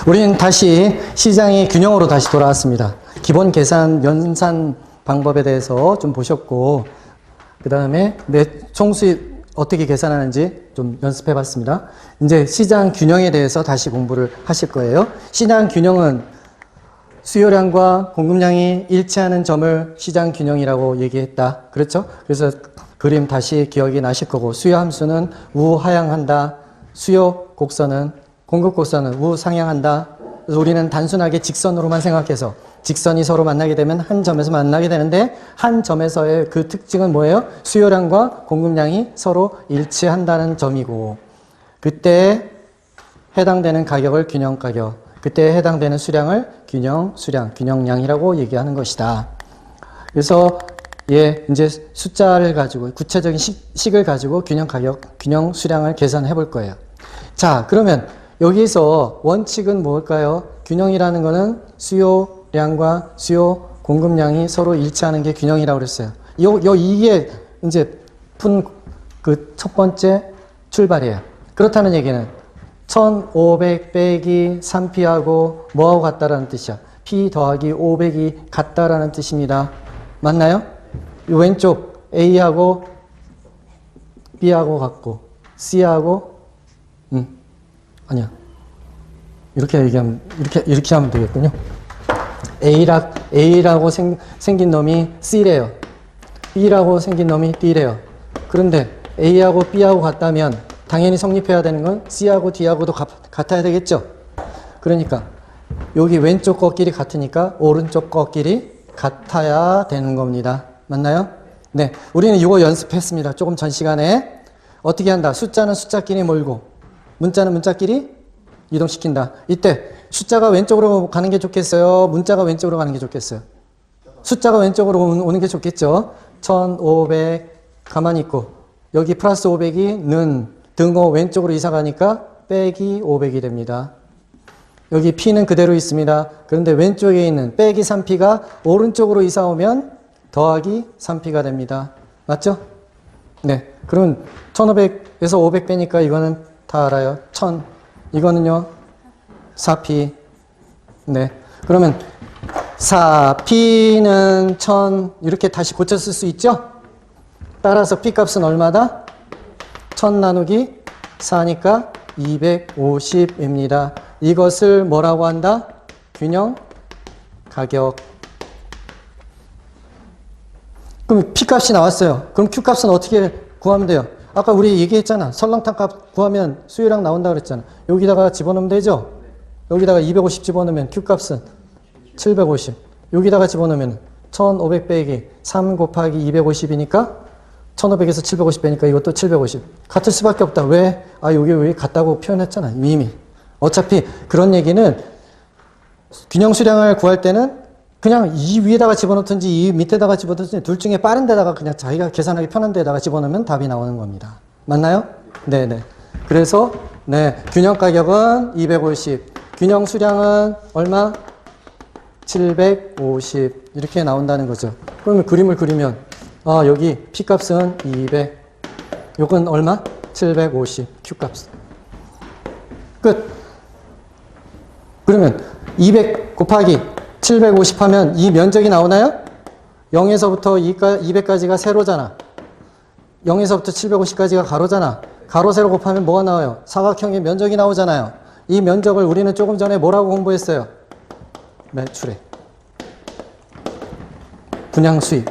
우리는 다시 시장의 균형으로 다시 돌아왔습니다. 기본 계산, 연산 방법에 대해서 좀 보셨고, 그 다음에 내 총수입 어떻게 계산하는지 좀 연습해 봤습니다. 이제 시장 균형에 대해서 다시 공부를 하실 거예요. 시장 균형은 수요량과 공급량이 일치하는 점을 시장 균형이라고 얘기했다. 그렇죠? 그래서 그림 다시 기억이 나실 거고, 수요 함수는 우하향한다. 수요 곡선은, 공급 곡선은 우상향한다. 그래서 우리는 단순하게 직선으로만 생각해서 직선이 서로 만나게 되면 한 점에서 만나게 되는데, 한 점에서의 그 특징은 뭐예요? 수요량과 공급량이 서로 일치한다는 점이고, 그때 해당되는 가격을 균형 가격, 그때 해당되는 수량을 균형 수량, 균형량이라고 얘기하는 것이다. 그래서 이제 숫자를 가지고 구체적인 식을 가지고 균형 가격, 균형 수량을 계산해 볼 거예요. 자, 그러면 여기서 원칙은 뭘까요? 균형이라는 거는 수요량과 수요 공급량이 서로 일치하는 게 균형이라고 그랬어요. 이게 이제 푼 그 첫 번째 출발이에요. 그렇다는 얘기는 1500 빼기 3P하고 뭐하고 같다라는 뜻이야? P 더하기 500이 같다라는 뜻입니다. 맞나요? 이 왼쪽 A하고 B하고 같고 C하고 아니야. 이렇게 얘기하면 이렇게 하면 되겠군요. A라고 생긴 놈이 C래요. B라고 생긴 놈이 D래요. 그런데 A하고 B하고 같다면 당연히 성립해야 되는 건 C하고 D하고도 같아야 되겠죠. 그러니까 여기 왼쪽 것끼리 같으니까 오른쪽 것끼리 같아야 되는 겁니다. 맞나요? 네, 우리는 이거 연습했습니다. 조금 전 시간에. 어떻게 한다? 숫자는 숫자끼리 몰고 문자는 문자끼리 이동시킨다. 이때 숫자가 왼쪽으로 가는 게 좋겠어요? 문자가 왼쪽으로 가는 게 좋겠어요? 숫자가 왼쪽으로 오는 게 좋겠죠. 1500 가만히 있고 여기 플러스 500이 는 등호 왼쪽으로 이사 가니까 빼기 500이 됩니다. 여기 P는 그대로 있습니다. 그런데 왼쪽에 있는 빼기 3P가 오른쪽으로 이사 오면 더하기 3P가 됩니다. 맞죠? 네. 그러면 1500에서 500 빼니까 이거는 다 알아요. 1000. 이거는요. 4P. 네. 그러면 4P는 1000 이렇게 다시 고쳐 쓸 수 있죠? 따라서 P 값은 얼마다? 1000 나누기 4니까 250입니다. 이것을 뭐라고 한다? 균형 가격. 그럼 P 값이 나왔어요. 그럼 Q 값은 어떻게 구하면 돼요? 아까 우리 얘기했잖아. 설렁탕 값 구하면 수요량 나온다 그랬잖아. 여기다가 집어넣으면 되죠? 여기다가 250 집어넣으면 Q 값은 750. 여기다가 집어넣으면 1500 빼기 3 곱하기 250이니까 1500에서 750 빼니까 이것도 750. 같을 수밖에 없다. 왜? 여기 왜 같다고 표현했잖아. 이미. 어차피 그런 얘기는 균형 수량을 구할 때는 그냥 이 위에다가 집어넣든지 이 밑에다가 집어넣든지 둘 중에 빠른 데다가 그냥 자기가 계산하기 편한 데다가 집어넣으면 답이 나오는 겁니다. 맞나요? 네네. 그래서 네, 균형 가격은 250. 균형 수량은 얼마? 750. 이렇게 나온다는 거죠. 그러면 그림을 그리면 여기 P 값은 200. 요건 얼마? 750. Q 값. 끝. 그러면 200 곱하기 750 하면 이 면적이 나오나요? 0에서부터 200까지가 세로잖아. 0에서부터 750까지가 가로잖아. 가로 세로 곱하면 뭐가 나와요? 사각형의 면적이 나오잖아요. 이 면적을 우리는 조금 전에 뭐라고 공부했어요? 매출액. 분양 수입.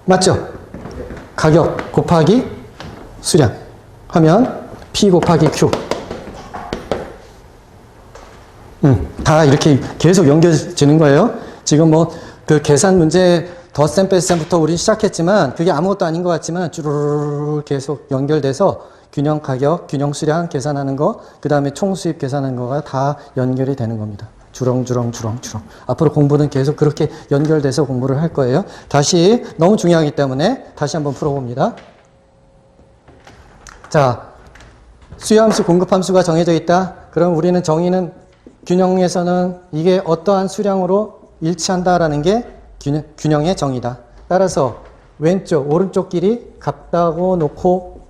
맞죠? 가격 곱하기 수량 하면 P 곱하기 Q. 다 이렇게 계속 연결되는 거예요. 지금 그 계산 문제 덧셈 뺄셈부터 우리 시작했지만 그게 아무것도 아닌 것 같지만 쭈르르 계속 연결돼서 균형 가격, 균형 수량 계산하는 거, 그 다음에 총 수입 계산하는 거가 다 연결이 되는 겁니다. 주렁주렁. 앞으로 공부는 계속 그렇게 연결돼서 공부를 할 거예요. 다시 너무 중요하기 때문에 다시 한번 풀어봅니다. 자, 수요함수, 공급함수가 정해져 있다. 그럼 우리는 정의는 균형에서는 이게 어떠한 수량으로 일치한다라는 게 균형의 정의다. 따라서 왼쪽, 오른쪽끼리 같다고 놓고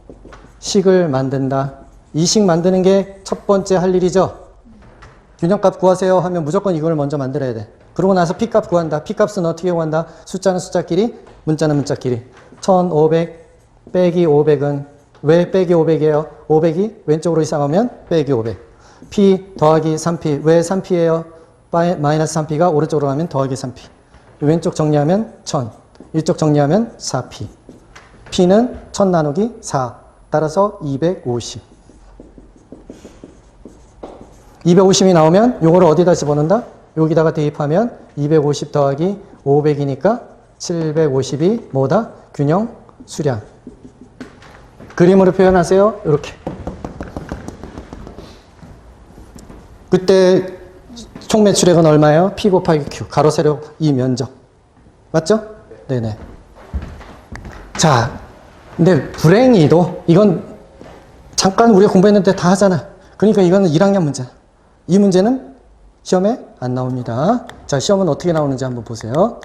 식을 만든다. 이 식 만드는 게 첫 번째 할 일이죠. 균형값 구하세요 하면 무조건 이걸 먼저 만들어야 돼. 그러고 나서 P값 구한다. P값은 어떻게 구한다? 숫자는 숫자끼리, 문자는 문자끼리. 1500 빼기 500은 왜 빼기 500이에요? 500이 왼쪽으로 이상하면 빼기 500. P 더하기 3P. 왜 3P예요? 마이너스 3P가 오른쪽으로 가면 더하기 3P. 왼쪽 정리하면 1000. 이쪽 정리하면 4P. P는 1000 나누기 4. 따라서 250. 250이 나오면 요거를 어디다 집어넣는다? 여기다가 대입하면 250 더하기 500이니까 750이 뭐다? 균형 수량. 그림으로 표현하세요. 이렇게. 그때 총 매출액은 얼마예요? P 곱하기 Q. 가로 세로 이 면적. 맞죠? 네네. 자, 근데 불행히도 이건 잠깐 우리가 공부했는데 다 하잖아. 그러니까 이거는 1학년 문제. 이 문제는 시험에 안 나옵니다. 자, 시험은 어떻게 나오는지 한번 보세요.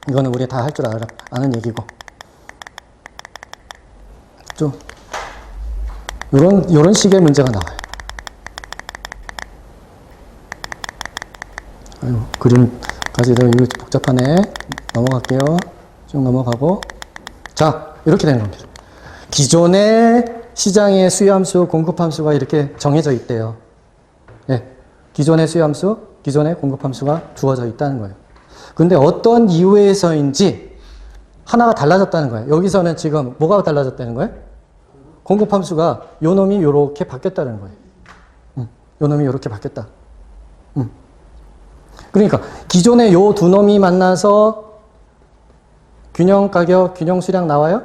이거는 우리 다 할 줄 아는 얘기고. 좀 요런 식의 문제가 나와요. 아유, 그림까지도 이거 복잡하네. 넘어갈게요. 쭉 넘어가고. 자, 이렇게 되는 겁니다. 기존의 시장의 수요함수, 공급함수가 이렇게 정해져 있대요. 예, 기존의 수요함수, 기존의 공급함수가 주어져 있다는 거예요. 근데 어떤 이유에서인지 하나가 달라졌다는 거예요. 여기서는 지금 뭐가 달라졌다는 거예요? 공급함수가 요 놈이 요렇게 바뀌었다는 거예요. 요 놈이 요렇게 바뀌었다. 그러니까 기존의 요 두 놈이 만나서 균형 가격, 균형 수량 나와요?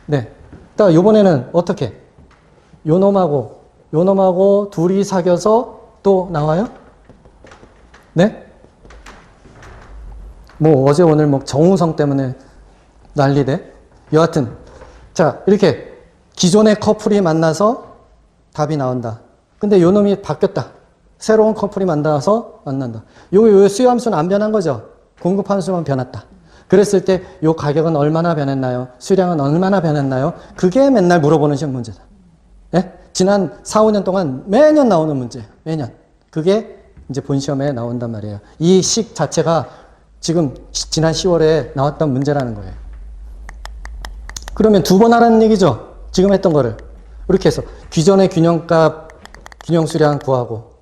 네. 딱 요번에는 어떻게? 요 놈하고 둘이 사귀어서 또 나와요? 네? 뭐 어제 오늘 뭐 정우성 때문에 난리대. 여하튼 자, 이렇게 기존의 커플이 만나서 답이 나온다. 근데 요 놈이 바뀌었다. 새로운 커플이 만나서 만난다. 요 수요함수는 안 변한 거죠. 공급함수만 변했다. 그랬을 때 요 가격은 얼마나 변했나요? 수량은 얼마나 변했나요? 그게 맨날 물어보는 시험 문제다. 예? 지난 4, 5년 동안 매년 나오는 문제예요. 매년. 그게 이제 본 시험에 나온단 말이에요. 이 식 자체가 지금 지난 10월에 나왔던 문제라는 거예요. 그러면 두 번 하라는 얘기죠. 지금 했던 거를. 이렇게 해서 기존의 균형값, 균형수량 구하고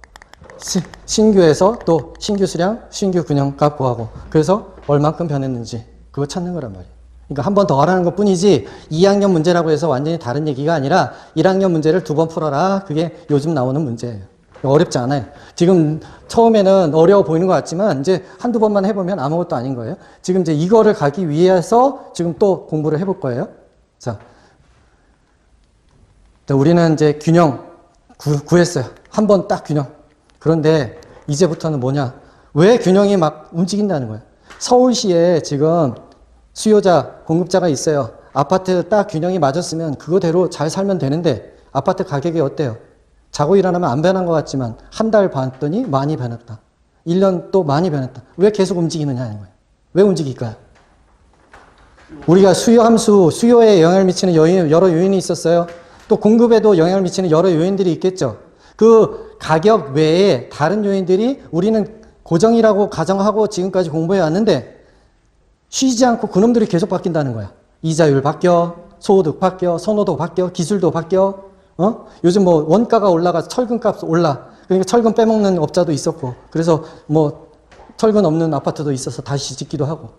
신규에서 또 신규 수량, 신규 균형값 구하고 그래서 얼만큼 변했는지 그거 찾는 거란 말이에요. 그러니까 한 번 더 하라는 것 뿐이지 2학년 문제라고 해서 완전히 다른 얘기가 아니라 1학년 문제를 두 번 풀어라. 그게 요즘 나오는 문제예요. 어렵지 않아요. 지금 처음에는 어려워 보이는 것 같지만 이제 한두 번만 해보면 아무것도 아닌 거예요. 지금 이제 이거를 가기 위해서 지금 또 공부를 해볼 거예요. 자, 우리는 이제 균형 구했어요. 한 번 딱 균형. 그런데 이제부터는 뭐냐? 왜 균형이 막 움직인다는 거예요. 서울시에 지금 수요자, 공급자가 있어요. 아파트 딱 균형이 맞았으면 그거대로 잘 살면 되는데 아파트 가격이 어때요? 자고 일어나면 안 변한 것 같지만 한 달 봤더니 많이 변했다. 1년 또 많이 변했다. 왜 계속 움직이느냐는 거예요. 왜 움직일까요? 우리가 수요함수, 수요에 영향을 미치는 여러 요인이 있었어요. 또 공급에도 영향을 미치는 여러 요인들이 있겠죠. 그 가격 외에 다른 요인들이 우리는 고정이라고 가정하고 지금까지 공부해 왔는데 쉬지 않고 그놈들이 계속 바뀐다는 거야. 이자율 바뀌어, 소득 바뀌어, 선호도 바뀌어, 기술도 바뀌어. 요즘 뭐 원가가 올라가서 철근값 올라. 그러니까 철근 빼먹는 업자도 있었고, 그래서 뭐 철근 없는 아파트도 있어서 다시 짓기도 하고.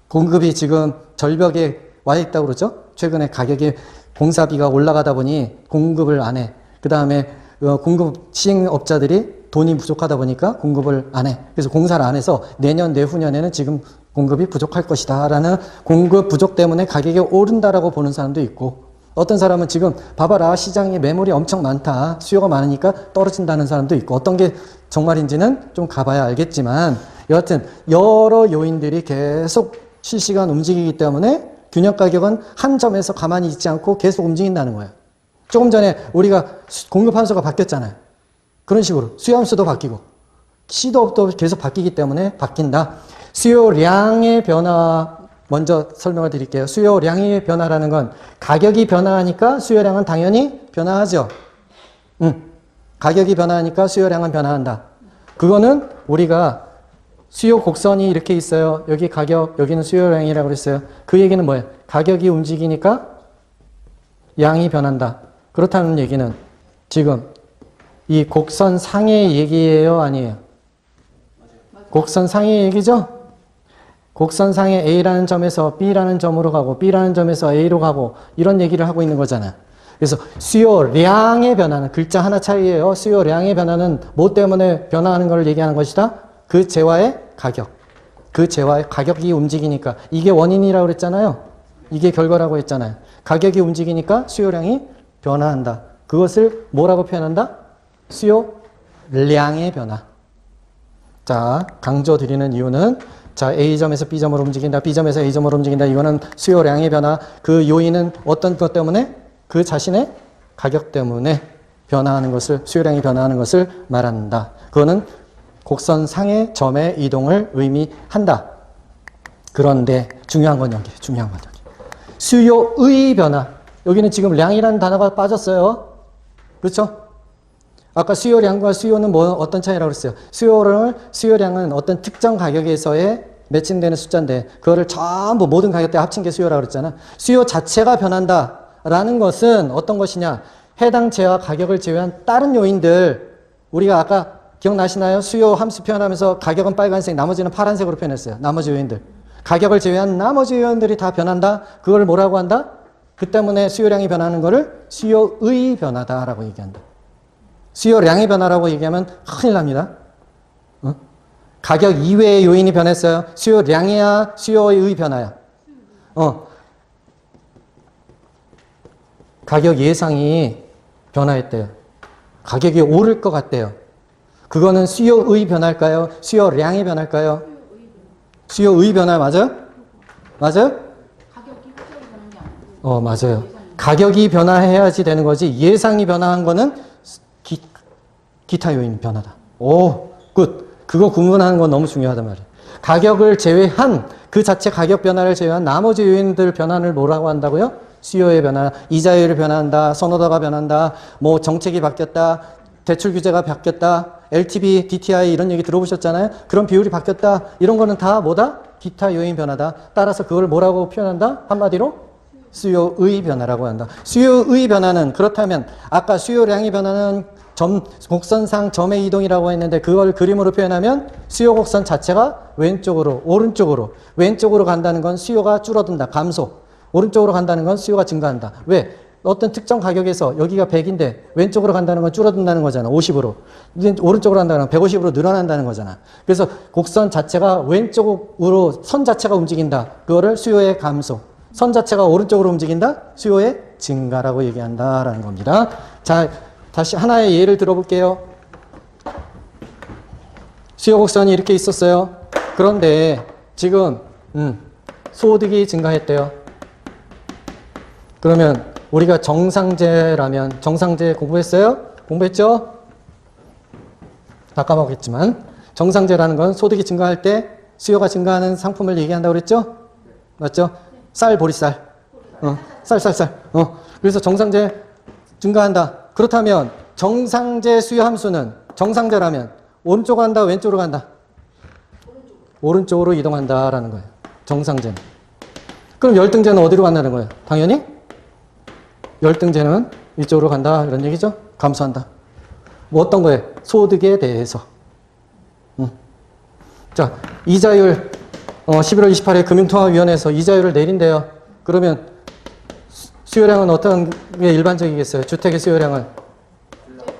공급이 지금 절벽에 와 있다고 그러죠. 최근에 가격이 공사비가 올라가다 보니 공급을 안 해. 그 다음에 공급 시행업자들이 돈이 부족하다 보니까 공급을 안 해. 그래서 공사를 안 해서 내년, 내후년에는 지금 공급이 부족할 것이다 라는 공급 부족 때문에 가격이 오른다라고 보는 사람도 있고, 어떤 사람은 지금 봐봐라 시장에 매물이 엄청 많다, 수요가 많으니까 떨어진다는 사람도 있고, 어떤 게 정말인지는 좀 가봐야 알겠지만 여하튼 여러 요인들이 계속 실시간 움직이기 때문에 균형 가격은 한 점에서 가만히 있지 않고 계속 움직인다는 거예요. 조금 전에 우리가 공급 함수가 바뀌었잖아요. 그런 식으로 수요함수도 바뀌고 C도 업도 계속 바뀌기 때문에 바뀐다. 수요량의 변화, 먼저 설명을 드릴게요. 수요량의 변화라는 건 가격이 변화하니까 수요량은 당연히 변화하죠. 가격이 변화하니까 수요량은 변화한다. 그거는 우리가 수요 곡선이 이렇게 있어요. 여기 가격, 여기는 수요량이라고 그랬어요. 그 얘기는 뭐예요? 가격이 움직이니까 양이 변한다. 그렇다는 얘기는 지금 이 곡선 상의 얘기예요? 아니에요? 곡선 상의 얘기죠? 곡선 상의 A라는 점에서 B라는 점으로 가고 B라는 점에서 A로 가고 이런 얘기를 하고 있는 거잖아요. 그래서 수요량의 변화는 글자 하나 차이예요. 수요량의 변화는 뭐 때문에 변화하는 걸 얘기하는 것이다? 그 재화의 가격. 그 재화의 가격이 움직이니까 이게 원인이라고 그랬잖아요. 이게 결과라고 했잖아요. 가격이 움직이니까 수요량이 변화한다. 그것을 뭐라고 표현한다? 수요량의 변화. 자, 강조드리는 이유는 자, A점에서 B점으로 움직인다. B점에서 A점으로 움직인다. 이거는 수요량의 변화. 그 요인은 어떤 것 때문에? 그 자신의 가격 때문에 변화하는 것을, 수요량이 변화하는 것을 말한다. 그거는 곡선상의 점의 이동을 의미한다. 그런데 중요한 건 여기, 중요한 건 여기. 수요의 변화. 여기는 지금 량이라는 단어가 빠졌어요. 그렇죠? 아까 수요량과 수요는 뭐 어떤 차이라고 그랬어요? 수요량은 어떤 특정 가격에서의 매칭되는 숫자인데 그거를 전부 모든 가격대 합친 게 수요라고 그랬잖아. 수요 자체가 변한다라는 것은 어떤 것이냐? 해당 재화 가격을 제외한 다른 요인들, 우리가 아까 기억나시나요? 수요 함수 표현하면서 가격은 빨간색, 나머지는 파란색으로 표현했어요. 나머지 요인들. 가격을 제외한 나머지 요인들이 다 변한다. 그걸 뭐라고 한다? 그 때문에 수요량이 변하는 거를 수요의 변화다라고 얘기한다. 수요량의 변화라고 얘기하면 큰일 납니다. 가격 이외의 요인이 변했어요. 수요량이야, 수요의 변화야. 가격 예상이 변화했대요. 가격이 오를 것 같대요. 그거는 수요의 변화일까요? 수요량의 변화일까요? 수요의 변화 맞아요? 맞아요? 가격이 갑자기 변한 게 아니고. 맞아요. 가격이 변화해야지 되는 거지. 예상이 변화한 거는 기타 요인 변화다. 오, 굿. 그거 구분하는 건 너무 중요하단 말이에요. 가격을 제외한, 그 자체 가격 변화를 제외한 나머지 요인들 변화를 뭐라고 한다고요? 수요의 변화, 이자율이 변한다, 선호도가 변한다, 뭐 정책이 바뀌었다, 대출 규제가 바뀌었다, LTV, DTI 이런 얘기 들어보셨잖아요. 그런 비율이 바뀌었다. 이런 거는 다 뭐다? 기타 요인 변화다. 따라서 그걸 뭐라고 표현한다? 한마디로 수요의 변화라고 한다. 수요의 변화는 그렇다면 아까 수요량의 변화는 곡선상 점의 이동이라고 했는데 그걸 그림으로 표현하면 수요 곡선 자체가 왼쪽으로, 오른쪽으로, 왼쪽으로 간다는 건 수요가 줄어든다. 감소. 오른쪽으로 간다는 건 수요가 증가한다. 왜? 어떤 특정 가격에서 여기가 100인데 왼쪽으로 간다는 건 줄어든다는 거잖아. 50으로. 오른쪽으로 간다는 건 150으로 늘어난다는 거잖아. 그래서 곡선 자체가 왼쪽으로 선 자체가 움직인다. 그거를 수요의 감소. 선 자체가 오른쪽으로 움직인다. 수요의 증가라고 얘기한다라는 겁니다. 자, 다시 하나의 예를 들어볼게요. 수요 곡선이 이렇게 있었어요. 그런데 지금 소득이 증가했대요. 그러면 우리가 정상제라면, 정상제 공부했어요? 공부했죠? 다 까먹었겠지만 정상제라는 건 소득이 증가할 때 수요가 증가하는 상품을 얘기한다고 그랬죠? 맞죠? 쌀, 보리쌀. 쌀. 그래서 정상제 증가한다. 그렇다면 정상제 수요 함수는 정상제라면 오른쪽으로 간다, 왼쪽으로 간다? 오른쪽으로 이동한다라는 거예요. 정상제는. 그럼 열등제는 어디로 간다는 거예요? 당연히 열등제는 이쪽으로 간다 이런 얘기죠. 감소한다. 뭐 어떤 거예요? 소득에 대해서. 자, 이자율 11월 28일 금융통화위원회에서 이자율을 내린대요. 그러면 수요량은 어떤 게 일반적이겠어요? 주택의 수요량은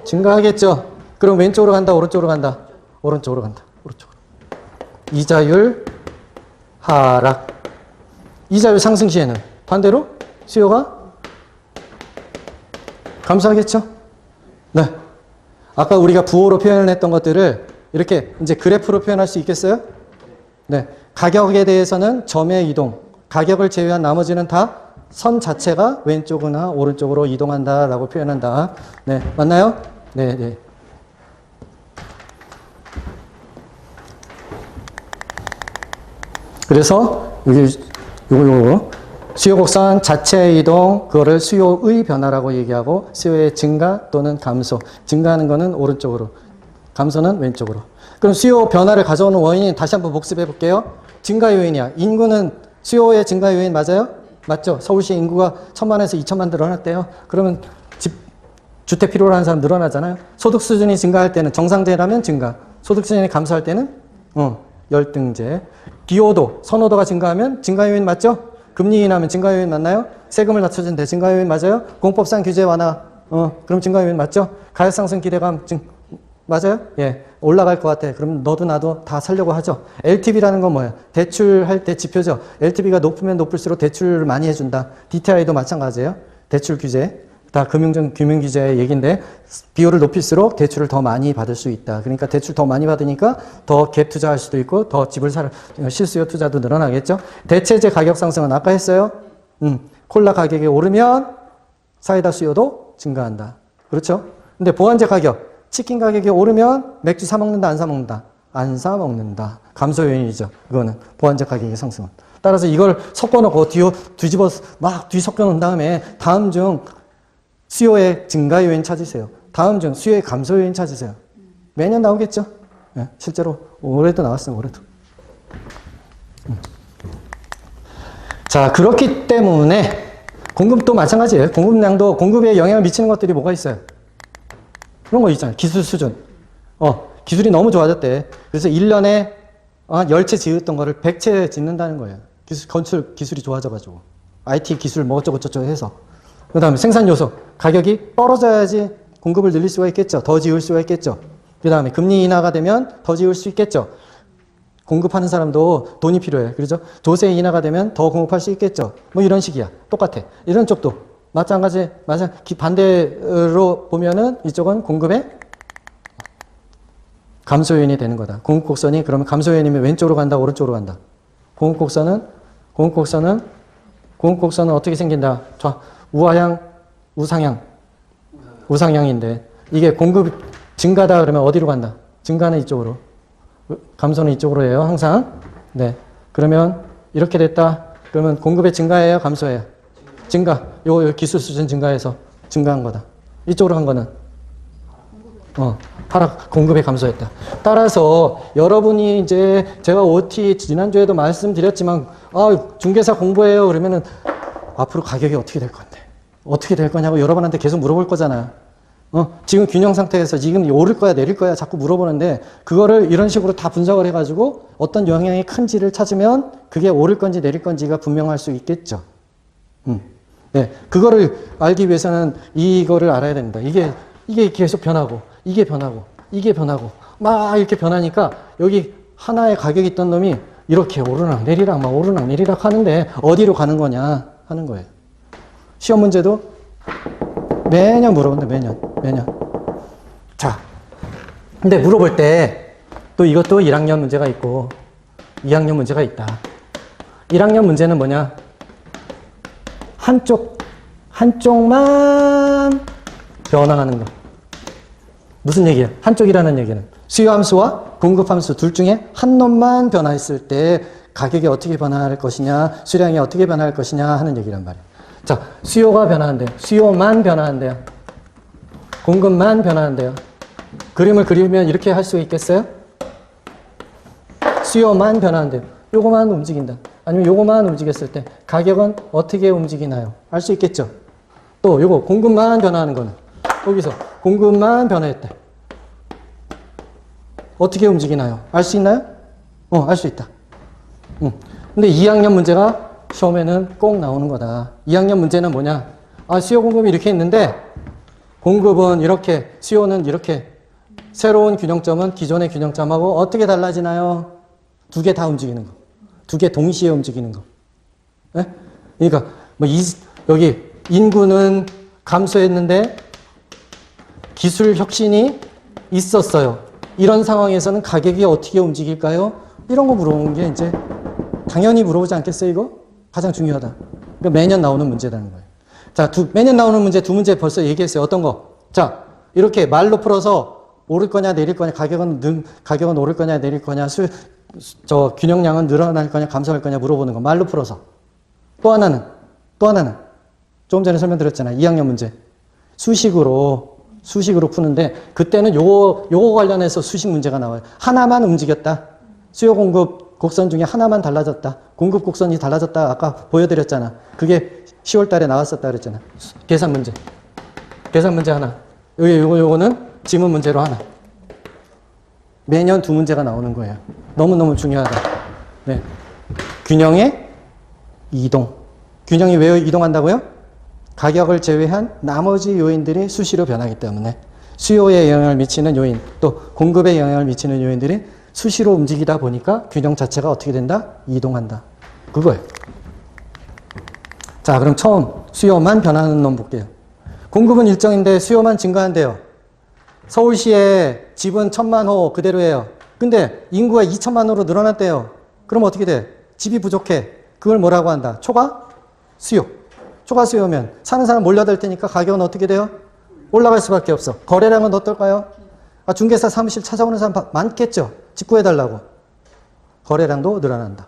증가하겠죠. 그럼 왼쪽으로 간다, 오른쪽으로 간다? 오른쪽으로 간다. 오른쪽으로. 이자율 하락. 이자율 상승 시에는 반대로 수요가 감소하겠죠? 네. 아까 우리가 부호로 표현했던 것들을 이렇게 이제 그래프로 표현할 수 있겠어요? 네. 가격에 대해서는 점의 이동, 가격을 제외한 나머지는 다 선 자체가 왼쪽이나 오른쪽으로 이동한다라고 표현한다. 네. 맞나요? 네. 그래서 여기 요거. 수요 곡선 자체의 이동, 그거를 수요의 변화라고 얘기하고, 수요의 증가 또는 감소. 증가하는 거는 오른쪽으로, 감소는 왼쪽으로. 그럼 수요 변화를 가져오는 원인이 다시 한번 복습해 볼게요. 증가 요인이야. 인구는 수요의 증가 요인 맞아요? 맞죠? 서울시 인구가 1000만에서 2000만 늘어났대요. 그러면 주택 필요로 하는 사람 늘어나잖아요. 소득 수준이 증가할 때는 정상제라면 증가, 소득 수준이 감소할 때는 열등제. 기여도, 선호도가 증가하면 증가 요인 맞죠? 금리 인하면 증가 요인 맞나요? 세금을 낮춰준대 증가 요인 맞아요? 공법상 규제 완화, 그럼 증가 요인 맞죠? 가격 상승 기대감 맞아요? 예, 올라갈 것 같아. 그럼 너도 나도 다 살려고 하죠. LTV라는 건 뭐예요? 대출할 때 지표죠. LTV가 높으면 높을수록 대출을 많이 해준다. DTI도 마찬가지예요. 대출 규제. 다 금융규제의 얘기인데 비율을 높일수록 대출을 더 많이 받을 수 있다. 그러니까 대출 더 많이 받으니까 더 갭 투자할 수도 있고 더 집을 실수요 투자도 늘어나겠죠. 대체재 가격 상승은 아까 했어요. 콜라 가격이 오르면 사이다 수요도 증가한다. 그렇죠? 근데 보안제 가격, 치킨 가격이 오르면 맥주 사 먹는다, 안 사 먹는다? 안 사 먹는다. 감소 요인이죠. 이거는 보안제 가격의 상승은. 따라서 이걸 섞어놓고 뒤집어 막 뒤섞어 놓은 다음에 다음 중 수요의 증가 요인 찾으세요. 다음 중 수요의 감소 요인 찾으세요. 매년 나오겠죠? 네, 실제로 올해도 나왔어요. 올해도. 자, 그렇기 때문에 공급도 마찬가지예요. 공급량도 공급에 영향을 미치는 것들이 뭐가 있어요? 그런 거 있잖아요. 기술 수준. 기술이 너무 좋아졌대. 그래서 1년에 10채 지었던 거를 100채 짓는다는 거예요. 건축 기술이 좋아져가지고. IT 기술 뭐 어쩌고저쩌고 해서. 그 다음에 생산 요소. 가격이 떨어져야지 공급을 늘릴 수가 있겠죠. 더 지을 수가 있겠죠. 그 다음에 금리 인하가 되면 더 지을 수 있겠죠. 공급하는 사람도 돈이 필요해. 그렇죠? 조세 인하가 되면 더 공급할 수 있겠죠. 뭐 이런 식이야. 똑같아. 이런 쪽도 마찬가지, 반대로 보면은 이쪽은 공급의 감소 요인이 되는 거다. 공급 곡선이 그러면 감소 요인이면 왼쪽으로 간다, 오른쪽으로 간다. 공급 곡선은 어떻게 생긴다? 우하향, 우상향인데 이게 공급 증가다 그러면 어디로 간다? 증가는 이쪽으로. 감소는 이쪽으로 해요. 항상. 네. 그러면 이렇게 됐다. 그러면 공급의 증가예요? 감소예요? 증가. 요 기술 수준 증가해서 증가한 거다. 이쪽으로 간 거는 하락, 공급이 감소했다. 따라서 여러분이 이제 제가 OT 지난주에도 말씀드렸지만 중개사 공부해요. 그러면은 앞으로 가격이 어떻게 될 건데? 어떻게 될 거냐고 여러분한테 계속 물어볼 거잖아요. 지금 균형 상태에서 지금 오를 거야, 내릴 거야 자꾸 물어보는데 그거를 이런 식으로 다 분석을 해가지고 어떤 영향이 큰지를 찾으면 그게 오를 건지 내릴 건지가 분명할 수 있겠죠. 네, 그거를 알기 위해서는 이거를 알아야 됩니다. 이게 계속 변하고, 이게 변하고, 이게 변하고, 막 이렇게 변하니까 여기 하나의 가격이 있던 놈이 이렇게 오르락 내리락 막 오르락 내리락 하는데 어디로 가는 거냐 하는 거예요. 시험 문제도 매년 물어본다, 매년. 자, 근데 물어볼 때 또 이것도 1학년 문제가 있고 2학년 문제가 있다. 1학년 문제는 뭐냐? 한쪽만 변화하는 거. 무슨 얘기야? 한쪽이라는 얘기는 수요함수와 공급함수 둘 중에 한 놈만 변화했을 때 가격이 어떻게 변화할 것이냐, 수량이 어떻게 변화할 것이냐 하는 얘기란 말이야. 자, 수요가 변화한대요. 수요만 변화한대요. 공급만 변화한대요. 그림을 그리면 이렇게 할 수 있겠어요? 수요만 변화한대요. 요거만 움직인다. 아니면 요거만 움직였을 때 가격은 어떻게 움직이나요? 알 수 있겠죠? 또 요거 공급만 변화하는 거는 여기서 공급만 변화했대. 어떻게 움직이나요? 알 수 있나요? 알 수 있다. 근데 2학년 문제가 시험에는 꼭 나오는 거다. 2학년 문제는 뭐냐? 수요 공급이 이렇게 있는데 공급은 이렇게, 수요는 이렇게. 새로운 균형점은 기존의 균형점하고 어떻게 달라지나요? 두 개 다 움직이는 거. 두 개 동시에 움직이는 거. 네? 그러니까 여기 인구는 감소했는데 기술 혁신이 있었어요. 이런 상황에서는 가격이 어떻게 움직일까요? 이런 거 물어보는 게 이제 당연히 물어보지 않겠어요, 이거? 가장 중요하다. 그러니까 매년 나오는 문제라는 거예요. 자, 매년 나오는 문제 두 문제 벌써 얘기했어요. 어떤 거? 자, 이렇게 말로 풀어서 오를 거냐 내릴 거냐, 가격은 오를 거냐 내릴 거냐, 균형량은 늘어날 거냐 감소할 거냐 물어보는 거 말로 풀어서. 또 하나는 조금 전에 설명드렸잖아요. 2학년 문제. 수식으로 푸는데 그때는 요거 관련해서 수식 문제가 나와요. 하나만 움직였다. 수요 공급 곡선 중에 하나만 달라졌다. 공급 곡선이 달라졌다. 아까 보여드렸잖아. 그게 10월 달에 나왔었다 그랬잖아. 계산 문제 하나. 요거는 지문 문제로 하나. 매년 2문제가 나오는 거예요. 너무너무 중요하다. 네. 균형의 이동. 균형이 왜 이동한다고요? 가격을 제외한 나머지 요인들이 수시로 변하기 때문에 수요에 영향을 미치는 요인, 또 공급에 영향을 미치는 요인들이 수시로 움직이다 보니까 균형 자체가 어떻게 된다? 이동한다. 그거예요. 자, 그럼 처음 수요만 변하는 놈 볼게요. 공급은 일정인데 수요만 증가한대요. 서울시의 집은 1000만 호 그대로예요. 근데 인구가 2000만 호로 늘어났대요. 그럼 어떻게 돼? 집이 부족해. 그걸 뭐라고 한다? 초과 수요. 초과 수요면 사는 사람 몰려들 테니까 가격은 어떻게 돼요? 올라갈 수밖에 없어. 거래량은 어떨까요? 중개사 사무실 찾아오는 사람 많겠죠? 직구해달라고. 거래량도 늘어난다.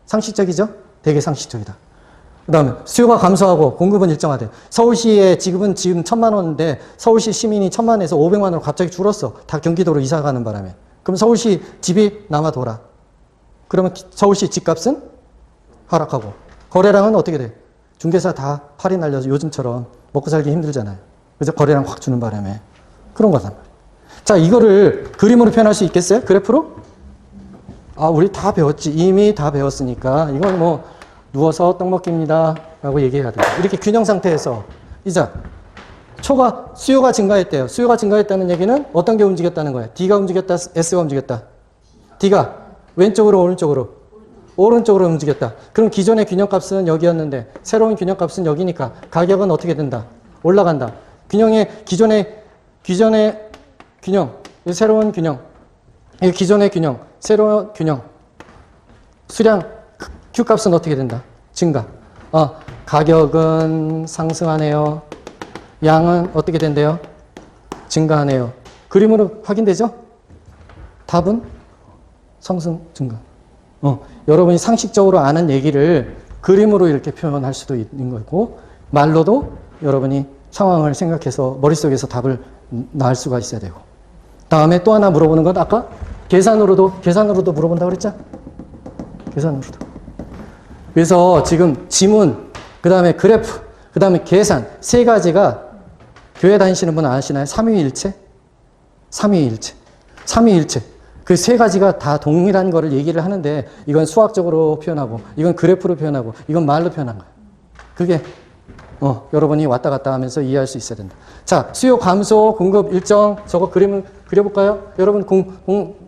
상식적이죠? 되게 상식적이다. 그 다음에 수요가 감소하고 공급은 일정하대. 서울시의 지금은 지금 1000만 원인데 서울시 시민이 1000만에서 500만 원으로 갑자기 줄었어. 다 경기도로 이사 가는 바람에. 그럼 서울시 집이 남아돌아. 그러면 서울시 집값은 하락하고 거래량은 어떻게 돼? 중개사 다 팔이 날려서 요즘처럼 먹고 살기 힘들잖아요. 그래서 거래량 확 주는 바람에 그런 거단 말이에요. 자, 이거를 그림으로 표현할 수 있겠어요? 그래프로? 우리 다 배웠지. 이미 다 배웠으니까 이건 뭐 누워서 떡 먹기입니다 라고 얘기해야 돼요. 이렇게 균형 상태에서 이자 수요가 증가했대요. 수요가 증가했다는 얘기는 어떤 게 움직였다는 거예요? D가 움직였다, S가 움직였다. D가 왼쪽으로 오른쪽으로? 오른쪽으로 움직였다. 그럼 기존의 균형값은 여기였는데 새로운 균형값은 여기니까 가격은 어떻게 된다? 올라간다. 기존의 균형, 새로운 균형, 기존의 균형, 새로운 균형, 수량 Q값은 어떻게 된다? 증가. 가격은 상승하네요. 양은 어떻게 된대요? 증가하네요. 그림으로 확인되죠? 답은 상승, 증가. 여러분이 상식적으로 아는 얘기를 그림으로 이렇게 표현할 수도 있는 거고, 말로도 여러분이 상황을 생각해서 머릿속에서 답을 낳을 수가 있어야 되고. 다음에 또 하나 물어보는 건 아까 계산으로도 물어본다고 그랬죠? 계산으로도. 그래서 지금 지문, 그 다음에 그래프, 그 다음에 계산, 세 가지가 교회 다니시는 분 아시나요? 삼위일체. 그 세 가지가 다 동일한 거를 얘기를 하는데 이건 수학적으로 표현하고 이건 그래프로 표현하고 이건 말로 표현한 거예요. 그게 여러분이 왔다 갔다 하면서 이해할 수 있어야 된다. 자, 수요 감소, 공급 일정, 저거 그림을 그려볼까요? 여러분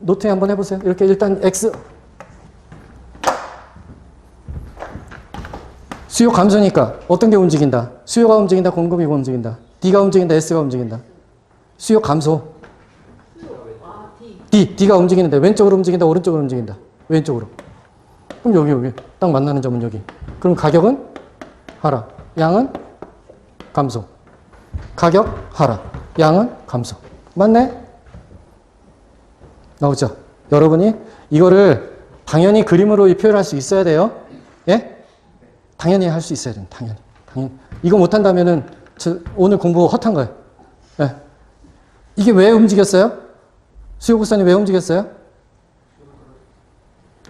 노트에 한번 해보세요. 이렇게 일단 X. 수요 감소니까 어떤 게 움직인다? 수요가 움직인다, 공급이 움직인다. D가 움직인다, S가 움직인다. 수요 감소. D가 움직이는데 왼쪽으로 움직인다, 오른쪽으로 움직인다. 왼쪽으로. 그럼 여기 딱 만나는 점은 여기. 그럼 가격은 하락, 양은 감소. 가격 하락, 양은 감소. 맞네? 나오죠? 여러분이 이거를 당연히 그림으로 표현할 수 있어야 돼요. 예? 당연히 할 수 있어야 돼요. 당연히. 이거 못한다면은 오늘 공부 헛한 거예요. 예. 이게 왜 움직였어요? 수요 곡선이 왜 움직였어요?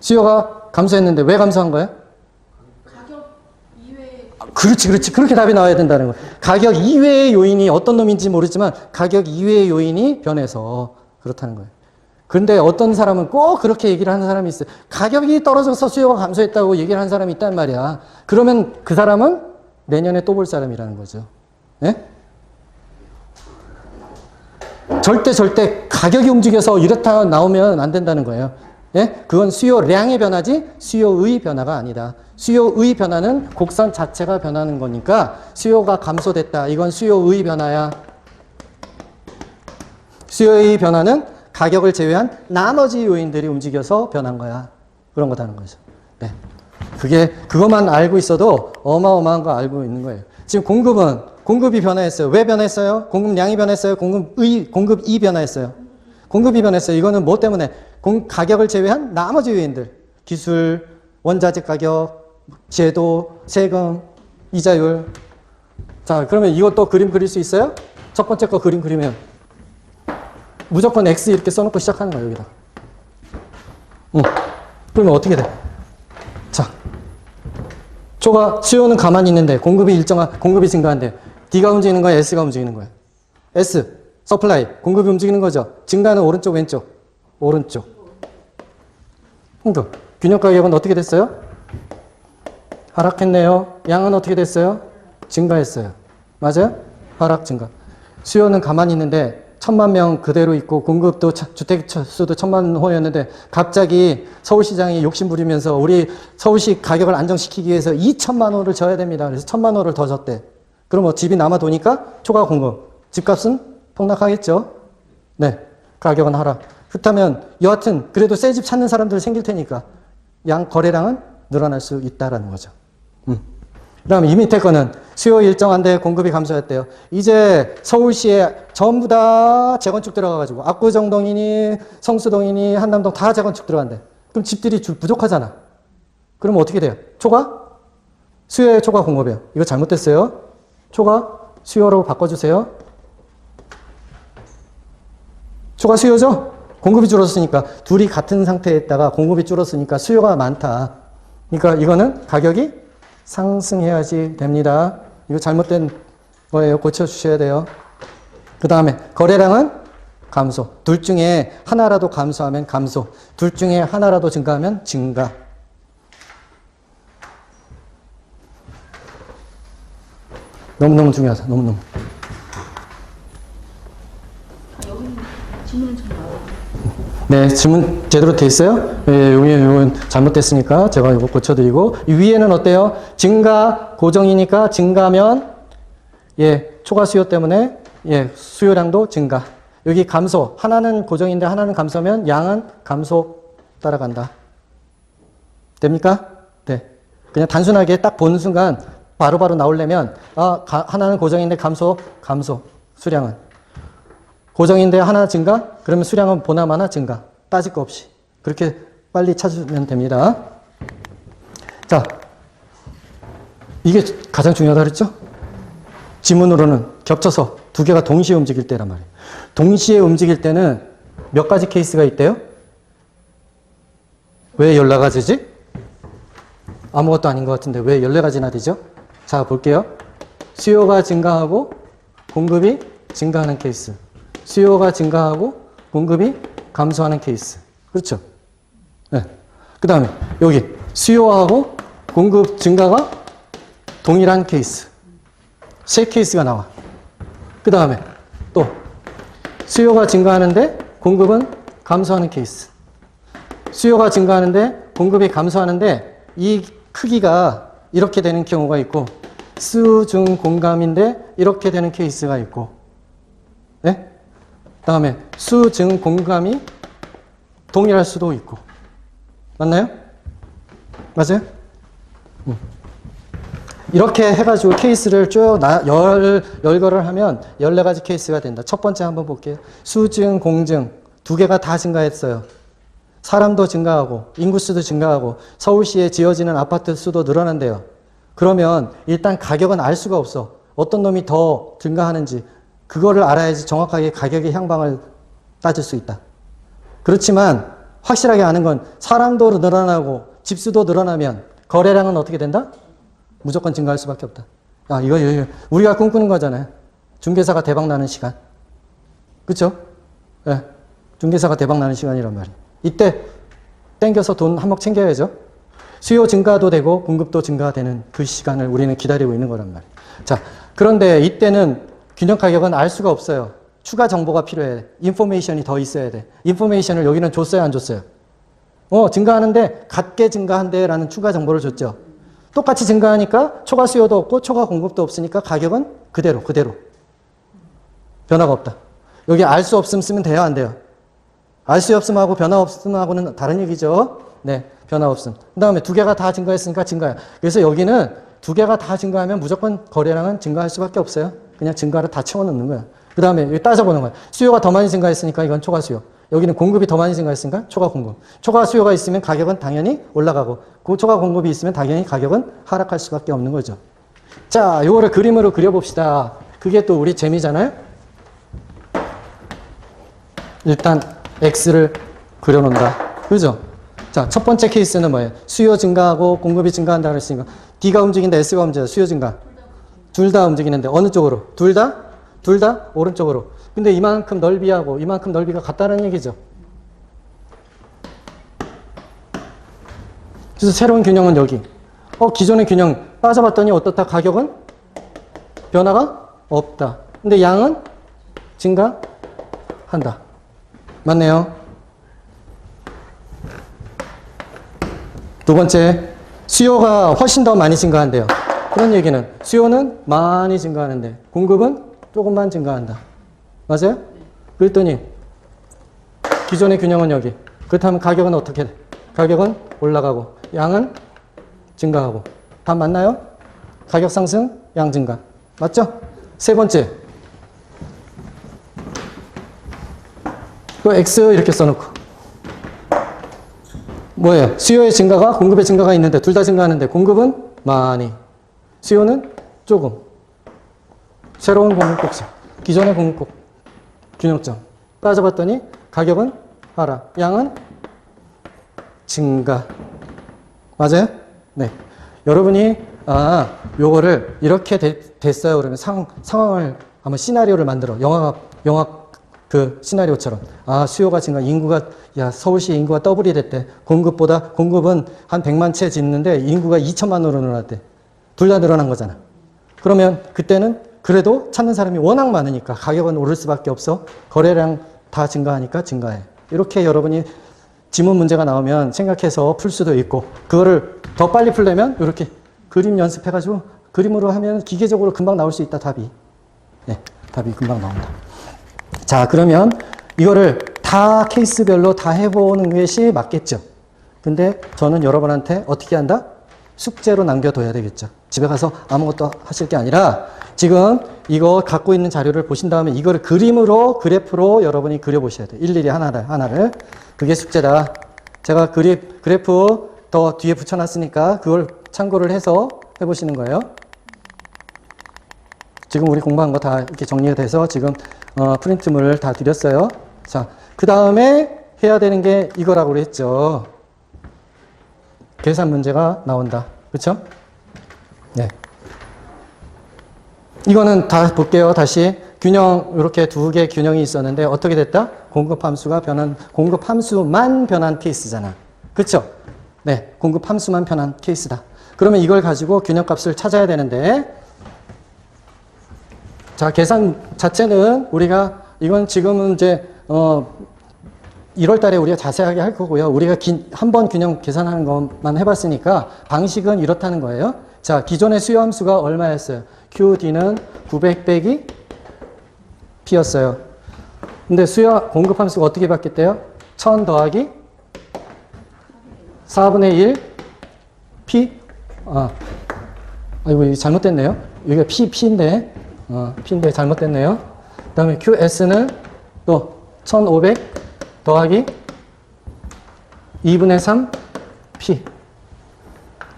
수요가 감소했는데 왜 감소한 거예요? 가격 이외에. 그렇지. 그렇게 답이 나와야 된다는 거예요. 가격 이외의 요인이 어떤 놈인지 모르지만 가격 이외의 요인이 변해서 그렇다는 거예요. 그런데 어떤 사람은 꼭 그렇게 얘기를 하는 사람이 있어요. 가격이 떨어져서 수요가 감소했다고 얘기를 하는 사람이 있단 말이야. 그러면 그 사람은 내년에 또 볼 사람이라는 거죠. 예? 절대 가격이 움직여서 이렇다 나오면 안 된다는 거예요. 예? 그건 수요량의 변화지 수요의 변화가 아니다. 수요의 변화는 곡선 자체가 변하는 거니까 수요가 감소됐다. 이건 수요의 변화야. 수요의 변화는 가격을 제외한 나머지 요인들이 움직여서 변한 거야. 그런 거다는 거죠. 네. 그것만 알고 있어도 어마어마한 거 알고 있는 거예요. 지금 공급이 변화했어요. 왜 변했어요? 공급량이 변했어요? 공급이 변화했어요? 공급이 변했어요. 이거는 뭐 때문에? 가격을 제외한 나머지 요인들. 기술, 원자재 가격, 제도, 세금, 이자율. 자, 그러면 이것도 그림 그릴 수 있어요? 첫 번째 거 그림 그리면 무조건 X 이렇게 써놓고 시작하는 거예요, 여기다. 그러면 어떻게 돼? 자, 수요는 가만히 있는데 공급이 증가한대. D가 움직이는 거야, S가 움직이는 거야? S, 서플라이, 공급이 움직이는 거죠. 증가는 오른쪽, 왼쪽? 오른쪽. 그러니까 균형 가격은 어떻게 됐어요? 하락했네요. 양은 어떻게 됐어요? 증가했어요. 맞아요? 하락, 증가. 수요는 가만히 있는데 1,000만 명 그대로 있고 공급도 주택 수도 1,000만 호였는데 갑자기 서울시장이 욕심 부리면서 우리 서울시 가격을 안정시키기 위해서 2,000만 호를 져야 됩니다. 그래서 1,000만 호를 더 졌대. 그럼 뭐 집이 남아 도니까 초과 공급. 집값은 폭락하겠죠? 네. 가격은 하락. 그렇다면 여하튼 그래도 새 집 찾는 사람들 생길 테니까 거래량은 늘어날 수 있다라는 거죠. 그 다음에 이 밑에 거는 수요 일정한데 공급이 감소했대요. 이제 서울시에 전부 다 재건축 들어가가지고 압구정동이니 성수동이니 한남동 다 재건축 들어간대. 그럼 집들이 부족하잖아. 그럼 어떻게 돼요? 수요의 초과 공급이에요. 이거 잘못됐어요. 초과 수요로 바꿔주세요. 초과 수요죠? 공급이 줄었으니까 둘이 같은 상태에 있다가 공급이 줄었으니까 수요가 많다. 그러니까 이거는 가격이 상승해야지 됩니다. 이거 잘못된 거예요. 고쳐주셔야 돼요. 그 다음에 거래량은 감소. 둘 중에 하나라도 감소하면 감소. 둘 중에 하나라도 증가하면 증가. 너무너무 중요하다. 너무너무. 여기 질문은 좀 나와요. 네, 질문 제대로 돼 있어요? 예, 요건 잘못됐으니까 제가 이거 고쳐드리고, 이 위에는 어때요? 증가, 고정이니까 증가면, 예, 초과 수요 때문에, 예, 수요량도 증가. 여기 감소, 하나는 고정인데 하나는 감소면 양은 감소 따라간다. 됩니까? 네. 그냥 단순하게 딱 보는 순간 바로바로 나오려면, 하나는 고정인데 감소, 수량은. 고정인데 하나 증가? 그러면 수량은 보나마나 증가. 따질 거 없이. 그렇게 빨리 찾으면 됩니다. 자, 이게 가장 중요하다 그랬죠? 지문으로는 겹쳐서 두 개가 동시에 움직일 때란 말이에요. 동시에 움직일 때는 몇 가지 케이스가 있대요? 왜 14가지지? 아무것도 아닌 것 같은데 왜 14가지나 되죠? 자, 볼게요. 수요가 증가하고 공급이 증가하는 케이스. 수요가 증가하고 공급이 감소하는 케이스. 그렇죠? 네. 그 다음에 여기 수요하고 공급 증가가 동일한 케이스. 세 케이스가 나와. 그 다음에 또 수요가 증가하는데 공급은 감소하는 케이스. 수요가 증가하는데 공급이 감소하는데 이 크기가 이렇게 되는 경우가 있고 수, 중, 공감인데 이렇게 되는 케이스가 있고 네? 다음에 수, 증, 공감이 동일할 수도 있고. 맞나요? 맞아요? 이렇게 해가지고 케이스를 쭉 열거를 하면 14가지 케이스가 된다. 첫 번째 한번 볼게요. 수, 증, 공증 두 개가 다 증가했어요. 사람도 증가하고 인구수도 증가하고 서울시에 지어지는 아파트 수도 늘어난대요. 그러면 일단 가격은 알 수가 없어. 어떤 놈이 더 증가하는지. 그거를 알아야지 정확하게 가격의 향방을 따질 수 있다. 그렇지만 확실하게 아는 건 사람도 늘어나고 집수도 늘어나면 거래량은 어떻게 된다? 무조건 증가할 수밖에 없다. 이거 우리가 꿈꾸는 거잖아요. 중개사가 대박 나는 시간. 그렇죠? 네. 중개사가 대박 나는 시간이란 말이에요. 이때 땡겨서 돈 한몫 챙겨야죠. 수요 증가도 되고 공급도 증가되는 그 시간을 우리는 기다리고 있는 거란 말이에요. 자, 그런데 이때는 균형 가격은 알 수가 없어요. 추가 정보가 필요해. 인포메이션이 더 있어야 돼. 인포메이션을 여기는 줬어요, 안 줬어요? 증가하는데 같게 증가한대 라는 추가 정보를 줬죠. 똑같이 증가하니까 초과 수요도 없고 초과 공급도 없으니까 가격은 그대로. 변화가 없다. 여기 알 수 없음 쓰면 돼요, 안 돼요? 알 수 없음하고 변화 없음하고는 다른 얘기죠. 네, 변화 없음. 그 다음에 두 개가 다 증가했으니까 증가야. 그래서 여기는 두 개가 다 증가하면 무조건 거래량은 증가할 수밖에 없어요. 그냥 증가를 다 채워넣는 거야. 그 다음에 여기 따져보는 거예요. 수요가 더 많이 증가했으니까 이건 초과 수요. 여기는 공급이 더 많이 증가했으니까 초과 공급. 초과 수요가 있으면 가격은 당연히 올라가고 그 초과 공급이 있으면 당연히 가격은 하락할 수밖에 없는 거죠. 자, 이거를 그림으로 그려봅시다. 그게 또 우리 재미잖아요. 일단 X를 그려놓는다. 그죠? 자, 첫 번째 케이스는 뭐예요? 수요 증가하고 공급이 증가한다 그랬으니까 D가 움직인다, S가 움직인다. 수요 증가. 둘 다 움직이는데 어느 쪽으로? 둘 다 오른쪽으로. 근데 이만큼 넓이하고 이만큼 넓이가 같다는 얘기죠. 그래서 새로운 균형은 여기. 기존의 균형 빠져봤더니 어떻다? 가격은 변화가 없다. 근데 양은 증가한다. 맞네요. 두 번째, 수요가 훨씬 더 많이 증가한대요. 그런 얘기는 수요는 많이 증가하는데 공급은 조금만 증가한다. 맞아요? 그랬더니 기존의 균형은 여기. 그렇다면 가격은 어떻게 돼? 가격은 올라가고 양은 증가하고. 다 맞나요? 가격 상승, 양 증가. 맞죠? 세 번째. 그 X 이렇게 써놓고. 뭐예요? 수요의 증가가 공급의 증가가 있는데 둘 다 증가하는데 공급은 많이. 수요는 조금. 새로운 공급곡선. 기존의 공급곡. 균형점. 따져봤더니 가격은 하락. 양은 증가. 맞아요? 네. 여러분이, 요거를 이렇게 됐어요. 그러면 상황을, 한번 시나리오를 만들어. 영화 그 시나리오처럼. 수요가 증가, 서울시 인구가 더블이 됐대. 공급은 한 100만 채 짓는데 인구가 2천만으로 늘어났대. 둘 다 늘어난 거잖아. 그러면 그때는 그래도 찾는 사람이 워낙 많으니까 가격은 오를 수밖에 없어. 거래량 다 증가하니까 증가해. 이렇게 여러분이 지문 문제가 나오면 생각해서 풀 수도 있고, 그거를 더 빨리 풀려면 이렇게 그림 연습해가지고 그림으로 하면 기계적으로 금방 나올 수 있다, 답이. 네, 답이 금방 나온다. 자, 그러면 이거를 다 케이스별로 다 해보는 것이 맞겠죠. 근데 저는 여러분한테 어떻게 한다? 숙제로 남겨둬야 되겠죠. 집에 가서 아무것도 하실 게 아니라 지금 이거 갖고 있는 자료를 보신 다음에 이거를 그림으로, 그래프로 여러분이 그려보셔야 돼요. 일일이 하나를. 그게 숙제다. 제가 그래프 더 뒤에 붙여놨으니까 그걸 참고를 해서 해보시는 거예요. 지금 우리 공부한 거 다 이렇게 정리가 돼서 지금 프린트물을 다 드렸어요. 자, 그 다음에 해야 되는 게 이거라고 그랬죠. 계산 문제가 나온다. 그렇죠? 네. 이거는 다 볼게요. 다시 균형, 이렇게 두 개 균형이 있었는데 어떻게 됐다? 공급 함수만 변한 케이스잖아. 그렇죠? 네, 공급 함수만 변한 케이스다. 그러면 이걸 가지고 균형값을 찾아야 되는데, 자, 계산 자체는 이건 지금은 이제 1월 달에 우리가 자세하게 할 거고요. 우리가 한 번 균형 계산하는 것만 해봤으니까 방식은 이렇다는 거예요. 자, 기존의 수요 함수가 얼마였어요? QD는 900 빼기 P였어요. 근데 공급 함수가 어떻게 바뀌었대요? 1000 더하기 4분의 1 P? 이거 잘못됐네요. 여기가 P인데, P인데 잘못됐네요. 그 다음에 QS는 또 1500 더하기 2분의 3 P.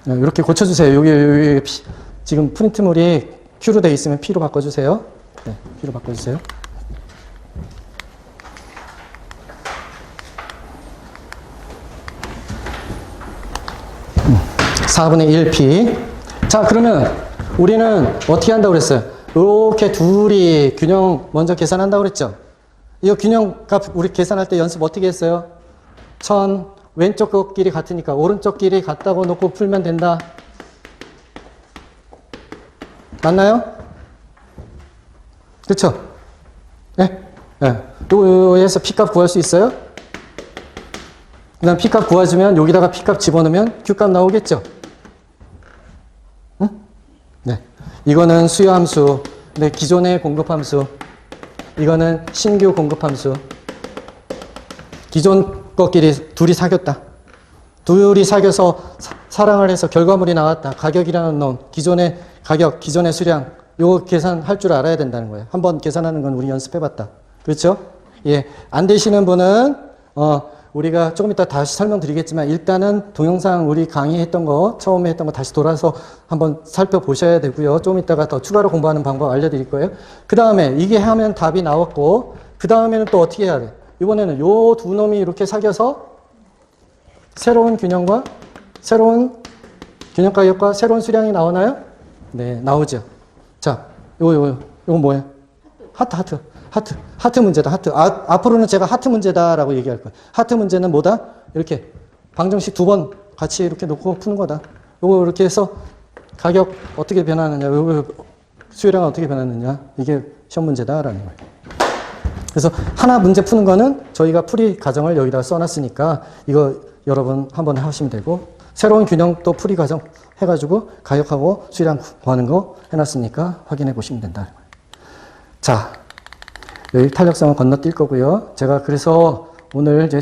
이렇게 고쳐주세요. 여기 P. 지금 프린트물이 Q로 되어 있으면 P로 바꿔주세요. 네, P로 바꿔주세요. 음, 4분의 1P. 자, 그러면 우리는 어떻게 한다고 그랬어요? 이렇게 둘이 균형 먼저 계산한다고 그랬죠? 이 균형값 우리 계산할 때 연습 어떻게 했어요? 1000 왼쪽 길이 같으니까 오른쪽 길이 같다고 놓고 풀면 된다. 맞나요? 그렇죠? 네? 네. 여기에서 P값 구할 수 있어요? 그 다음 P값 구해주면 여기다가 P값 집어넣으면 Q값 나오겠죠? 응? 네. 이거는 수요함수. 네, 기존의 공급함수. 이거는 신규 공급함수. 기존 것끼리 둘이 사귀었다. 둘이 사귀어서 사랑을 해서 결과물이 나왔다. 가격이라는 놈. 기존의 가격, 기존의 수량, 요거 계산할 줄 알아야 된다는 거예요. 한번 계산하는 건 우리 연습해봤다. 그렇죠? 예. 안 되시는 분은, 우리가 조금 이따 다시 설명드리겠지만, 일단은 동영상 우리 강의했던 거, 처음에 했던 거 다시 돌아서 한번 살펴보셔야 되고요. 좀 이따가 더 추가로 공부하는 방법 알려드릴 거예요. 그 다음에 이게 하면 답이 나왔고, 그 다음에는 또 어떻게 해야 돼? 이번에는 요 두 놈이 이렇게 사귀어서 새로운 균형과 새로운 균형 가격과 새로운 수량이 나오나요? 네, 나오죠. 자, 요거 뭐예요? 하트 문제다, 하트. 앞으로는 제가 하트 문제다라고 얘기할 거예요. 하트 문제는 뭐다? 이렇게 방정식 두 번 같이 이렇게 놓고 푸는 거다. 요거 이렇게 해서 가격 어떻게 변하느냐, 요거 수요량은 어떻게 변하느냐, 이게 시험 문제다라는 거예요. 그래서 하나 문제 푸는 거는 저희가 풀이 과정을 여기다 써놨으니까 이거 여러분 한번 하시면 되고, 새로운 균형 또 풀이 과정 해가지고 가격하고 수량 구하는 거 해놨으니까 확인해 보시면 된다. 자, 여기 탄력성은 건너뛸 거고요. 제가 그래서 오늘 이제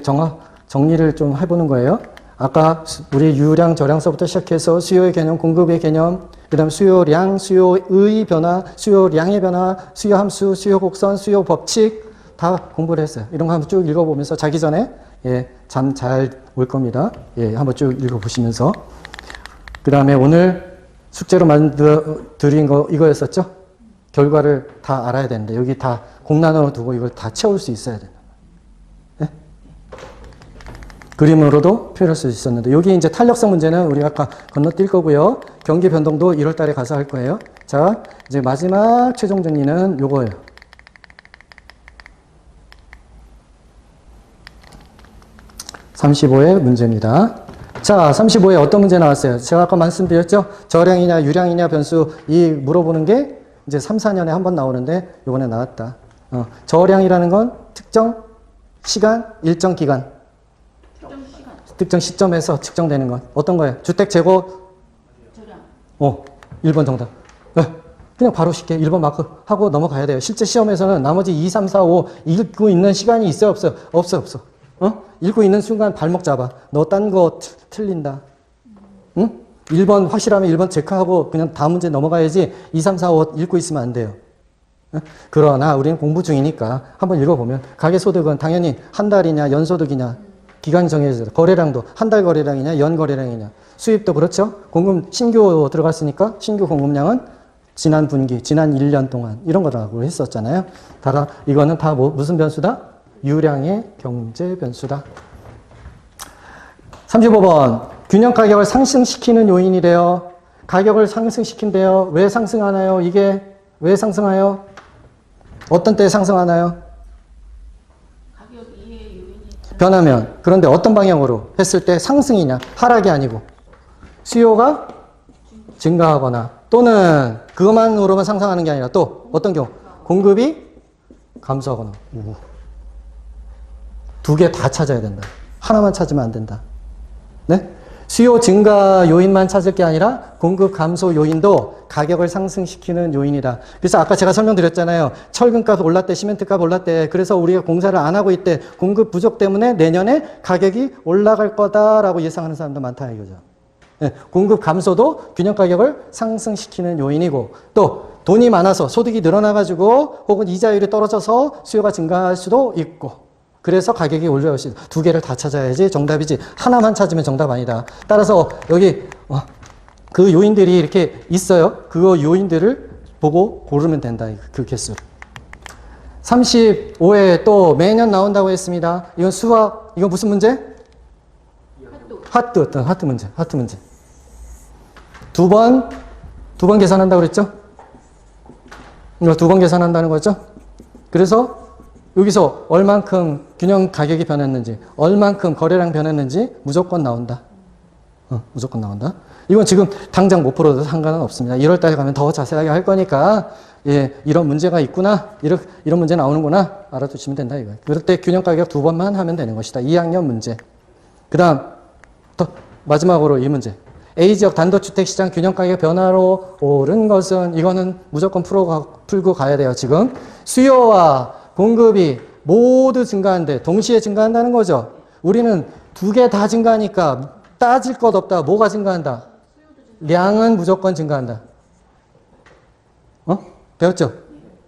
정리를 좀 해보는 거예요. 아까 우리 유량, 저량서부터 시작해서 수요의 개념, 공급의 개념, 그 다음 수요량, 수요의 변화, 수요량의 변화, 수요 함수, 수요 곡선, 수요 법칙 다 공부를 했어요. 이런 거 한번 쭉 읽어보면서 자기 전에 잠 잘 올 겁니다. 한번 쭉 읽어보시면서. 그 다음에 오늘 숙제로 드린 거 이거였었죠? 결과를 다 알아야 되는데 여기 다 공란으로 두고 이걸 다 채울 수 있어야 된다. 네? 그림으로도 표현할 수 있었는데 여기 이제 탄력성 문제는 우리가 아까 건너뛸 거고요. 경기 변동도 1월 달에 가서 할 거예요. 자, 이제 마지막 최종 정리는 요거예요. 35의 문제입니다. 자, 35에 어떤 문제 나왔어요? 제가 아까 말씀드렸죠? 저량이냐, 유량이냐 변수 이 물어보는 게 이제 3, 4년에 한 번 나오는데 이번에 나왔다. 저량이라는 건 특정 시간, 일정 기간. 특정 시점에서 측정되는 건 어떤 거예요? 주택 재고. 저량. 1번 정답. 그냥 바로 쉽게 1번 마크 하고 넘어가야 돼요. 실제 시험에서는 나머지 2, 3, 4, 5 읽고 있는 시간이 있어요? 없어요? 없어. 읽고 있는 순간 발목 잡아. 너 딴 거 틀린다. 응? 1번 확실하면 1번 체크하고 그냥 다음 문제 넘어가야지 2, 3, 4, 5 읽고 있으면 안 돼요. 그러나 우리는 공부 중이니까 한번 읽어보면 가계소득은 당연히 한 달이냐 연소득이냐 기간이 정해져요. 거래량도 한 달 거래량이냐 연 거래량이냐. 수입도 그렇죠. 공급 신규 들어갔으니까 신규 공급량은 지난 분기, 지난 1년 동안 이런 거라고 했었잖아요. 이거는 다 무슨 변수다? 유량의 경제 변수다. 35번. 균형 가격을 상승시키는 요인이래요. 가격을 상승시킨대요. 왜 상승하나요? 이게 왜 상승해요? 어떤 때에 상승하나요? 가격 이해 요인이 변하면. 그런데 어떤 방향으로 했을 때 상승이냐? 하락이 아니고. 수요가 증가하거나 또는 그것만으로만 상승하는 게 아니라 또 어떤 경우? 공급이 감소하거나. 두 개 다 찾아야 된다. 하나만 찾으면 안 된다. 네? 수요 증가 요인만 찾을 게 아니라 공급 감소 요인도 가격을 상승시키는 요인이다. 그래서 아까 제가 설명드렸잖아요. 철근값 올랐대, 시멘트값 올랐대. 그래서 우리가 공사를 안 하고 있대. 공급 부족 때문에 내년에 가격이 올라갈 거다라고 예상하는 사람도 많다 이거죠. 네, 공급 감소도 균형 가격을 상승시키는 요인이고 또 돈이 많아서 소득이 늘어나가지고 혹은 이자율이 떨어져서 수요가 증가할 수도 있고 그래서 가격이 올라올 수 있다. 두 개를 다 찾아야지 정답이지 하나만 찾으면 정답 아니다. 따라서 여기 그 요인들이 이렇게 있어요. 그 요인들을 보고 고르면 된다. 그 개수를. 35회 또 매년 나온다고 했습니다. 이건 수학, 이건 무슨 문제? 하트 문제. 두 번 계산한다고 그랬죠? 이거 두 번 계산한다는 거죠? 그래서 여기서 얼만큼 균형 가격이 변했는지, 얼만큼 거래량 변했는지 무조건 나온다. 무조건 나온다. 이건 지금 당장 못 풀어도 상관은 없습니다. 1월 달에 가면 더 자세하게 할 거니까, 이런 문제가 있구나, 이런 문제 나오는구나, 알아두시면 된다, 이거예요. 그럴 때 균형 가격 두 번만 하면 되는 것이다. 2학년 문제. 그 다음, 또 마지막으로 이 문제. A지역 단독주택시장 균형 가격 변화로 오른 것은, 이거는 무조건 풀고 가야 돼요, 지금. 수요와 공급이 모두 증가한데 동시에 증가한다는 거죠. 우리는 두 개 다 증가하니까 따질 것 없다. 뭐가 증가한다? 량은 무조건 증가한다. 배웠죠?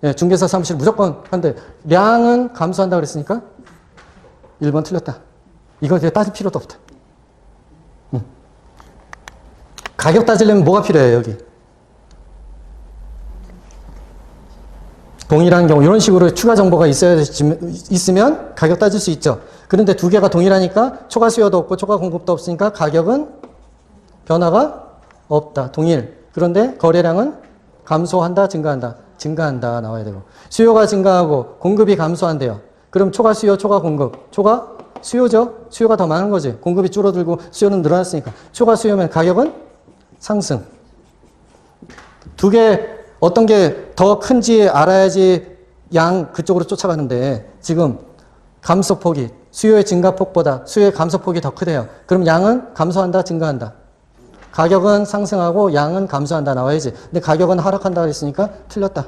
예, 중개사 사무실 무조건 한데 량은 감소한다 그랬으니까 1번 틀렸다. 이거 이제 따질 필요도 없다. 가격 따지려면 뭐가 필요해요, 여기? 동일한 경우 이런 식으로 추가 정보가 있으면 가격 따질 수 있죠. 그런데 두 개가 동일하니까 초과 수요도 없고 초과 공급도 없으니까 가격은 변화가 없다. 동일. 그런데 거래량은 감소한다, 증가한다. 증가한다 나와야 되고. 수요가 증가하고 공급이 감소한대요. 그럼 초과 수요, 초과 공급. 초과 수요죠. 수요가 더 많은 거지. 공급이 줄어들고 수요는 늘어났으니까. 초과 수요면 가격은 상승. 두 개 어떤 게 더 큰지 알아야지 양 그쪽으로 쫓아가는데 지금 감소폭이 수요의 증가폭보다 수요의 감소폭이 더 크대요. 그럼 양은 감소한다, 증가한다. 가격은 상승하고 양은 감소한다 나와야지. 근데 가격은 하락한다 그랬으니까 틀렸다.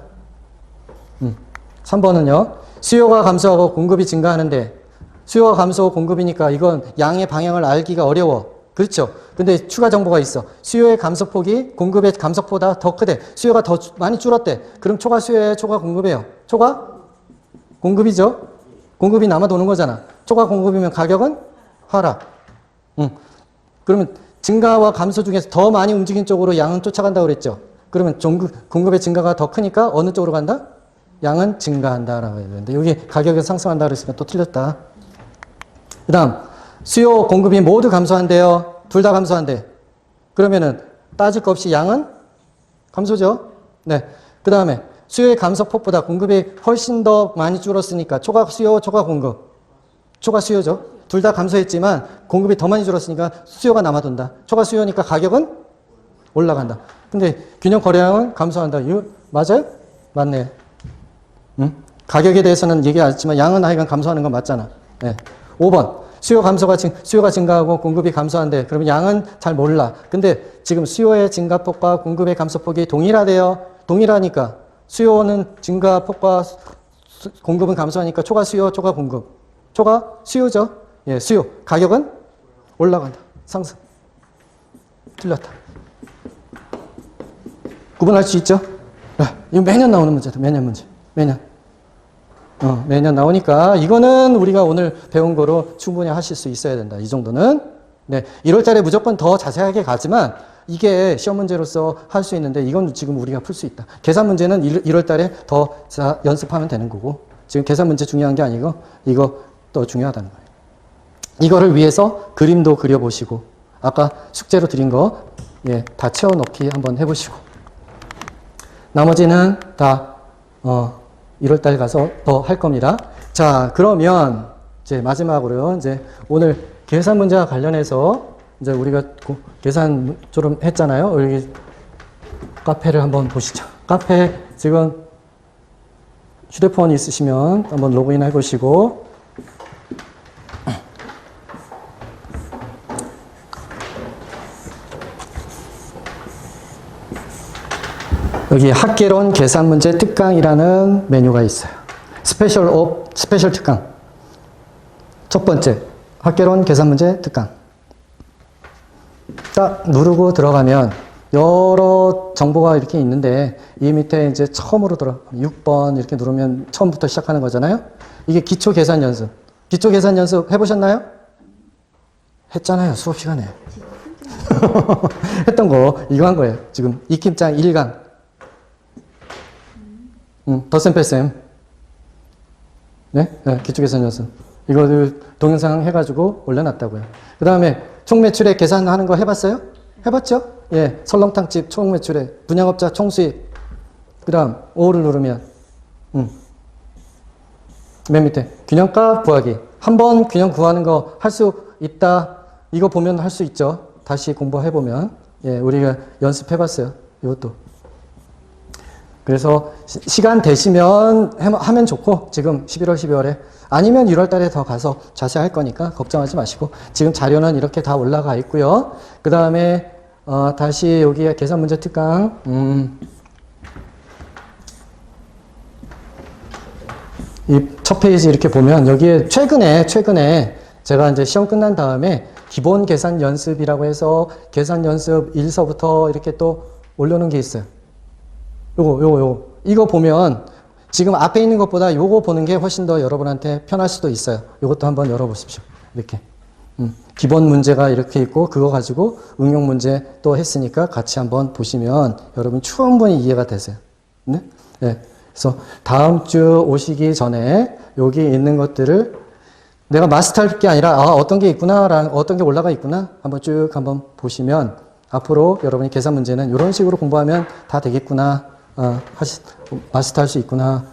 3번은요. 수요가 감소하고 공급이 증가하는데 수요가 감소하고 공급이니까 이건 양의 방향을 알기가 어려워. 그렇죠. 근데 추가 정보가 있어. 수요의 감소폭이 공급의 감소폭보다 더 크대. 수요가 더 많이 줄었대. 그럼 초과 수요에 초과 공급이에요. 초과 공급이죠. 공급이 남아 도는 거잖아. 초과 공급이면 가격은 하락. 그러면 증가와 감소 중에서 더 많이 움직인 쪽으로 양은 쫓아간다고 그랬죠. 그러면 공급의 증가가 더 크니까 어느 쪽으로 간다? 양은 증가한다라고 해야 되는데 여기 가격이 상승한다 그랬으니까 또 틀렸다. 그 다음 수요, 공급이 모두 감소한대요. 둘 다 감소한대. 그러면은 따질 것 없이 양은 감소죠. 네. 그 다음에 수요의 감소폭보다 공급이 훨씬 더 많이 줄었으니까 초과 수요, 초과 공급. 초과 수요죠. 둘 다 감소했지만 공급이 더 많이 줄었으니까 수요가 남아돈다. 초과 수요니까 가격은 올라간다. 근데 균형 거래량은 감소한다. 이거 맞아요? 맞네. 가격에 대해서는 얘기 안 했지만 양은 하여간 감소하는 건 맞잖아. 네. 5번. 수요가 증가하고 공급이 감소한대. 그러면 양은 잘 몰라. 근데 지금 수요의 증가폭과 공급의 감소폭이 동일하대요. 동일하니까 수요는 증가폭과 공급은 감소하니까 초과 수요, 초과 공급. 초과 수요죠. 예, 수요. 가격은 올라간다. 상승. 틀렸다. 구분할 수 있죠? 이거 매년 나오는 문제다. 매년 문제. 매년 나오니까 이거는 우리가 오늘 배운 거로 충분히 하실 수 있어야 된다. 이 정도는. 네. 1월 달에 무조건 더 자세하게 가지만 이게 시험 문제로서 할 수 있는데 이건 지금 우리가 풀 수 있다. 계산 문제는 1월 달에 더 연습하면 되는 거고 지금 계산 문제 중요한 게 아니고 이거 더 중요하다는 거예요. 이거를 위해서 그림도 그려보시고 아까 숙제로 드린 거 다 채워넣기 한번 해보시고 나머지는 다 1월 달 가서 더 할 겁니다. 자, 그러면 이제 마지막으로 이제 오늘 계산 문제와 관련해서 이제 우리가 계산 좀 했잖아요. 여기 카페를 한번 보시죠. 카페 지금 휴대폰 있으시면 한번 로그인 해 보시고 여기 학개론 계산 문제 특강이라는 메뉴가 있어요. 스페셜 특강. 첫 번째, 학개론 계산 문제 특강. 딱 누르고 들어가면 여러 정보가 이렇게 있는데 이 밑에 이제 처음으로 6번 이렇게 누르면 처음부터 시작하는 거잖아요. 이게 기초 계산 연습. 기초 계산 연습 해보셨나요? 했잖아요. 수업 시간에. 했던 거 이거 한 거예요. 지금 익힘장 1강. 덧셈 뺄셈. 네? 기초 계산 연습. 이거를 동영상 해가지고 올려놨다고요. 그 다음에 총매출액 계산하는 거 해봤어요? 해봤죠? 예. 설렁탕집 총매출액, 분양업자 총수입. 그 다음 5를 누르면 맨 밑에 균형값 구하기. 한 번 균형 구하는 거 할 수 있다. 이거 보면 할 수 있죠. 다시 공부해보면. 예, 우리가 연습해봤어요. 이것도. 그래서 시간 되시면 하면 좋고 지금 11월, 12월에 아니면 1월 달에 더 가서 자세히 할 거니까 걱정하지 마시고 지금 자료는 이렇게 다 올라가 있고요. 그 다음에 다시 여기에 계산 문제 특강 이 첫 페이지 이렇게 보면 여기에 최근에 제가 이제 시험 끝난 다음에 기본 계산 연습이라고 해서 계산 연습 1서부터 이렇게 또 올려놓은 게 있어요. 요거. 이거 보면 지금 앞에 있는 것보다 요거 보는 게 훨씬 더 여러분한테 편할 수도 있어요. 요것도 한번 열어보십시오. 이렇게. 기본 문제가 이렇게 있고 그거 가지고 응용 문제 또 했으니까 같이 한번 보시면 여러분 충분히 이해가 되세요. 네? 네. 그래서 다음 주 오시기 전에 여기 있는 것들을 내가 마스터할 게 아니라 어떤 게 있구나, 어떤 게 올라가 있구나 한번 쭉 한번 보시면 앞으로 여러분이 계산 문제는 이런 식으로 공부하면 다 되겠구나, 마스터할 수 있구나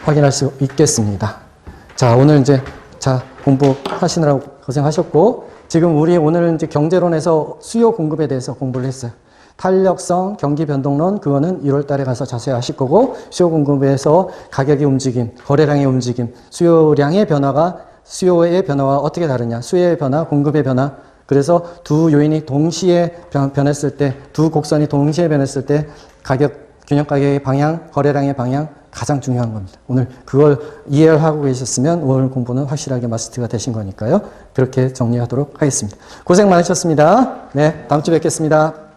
확인할 수 있겠습니다. 자, 오늘 이제 공부하시느라고 고생하셨고, 지금 우리 오늘 이제 경제론에서 수요 공급에 대해서 공부를 했어요. 탄력성, 경기 변동론, 그거는 1월 달에 가서 자세히 하실 거고, 수요 공급에서 가격의 움직임, 거래량의 움직임, 수요량의 변화가, 수요의 변화와 어떻게 다르냐, 수요의 변화, 공급의 변화, 그래서 두 요인이 동시에 변했을 때, 두 곡선이 동시에 변했을 때, 균형 가격의 방향, 거래량의 방향, 가장 중요한 겁니다. 오늘 그걸 이해를 하고 계셨으면 오늘 공부는 확실하게 마스터가 되신 거니까요. 그렇게 정리하도록 하겠습니다. 고생 많으셨습니다. 네, 다음 주에 뵙겠습니다.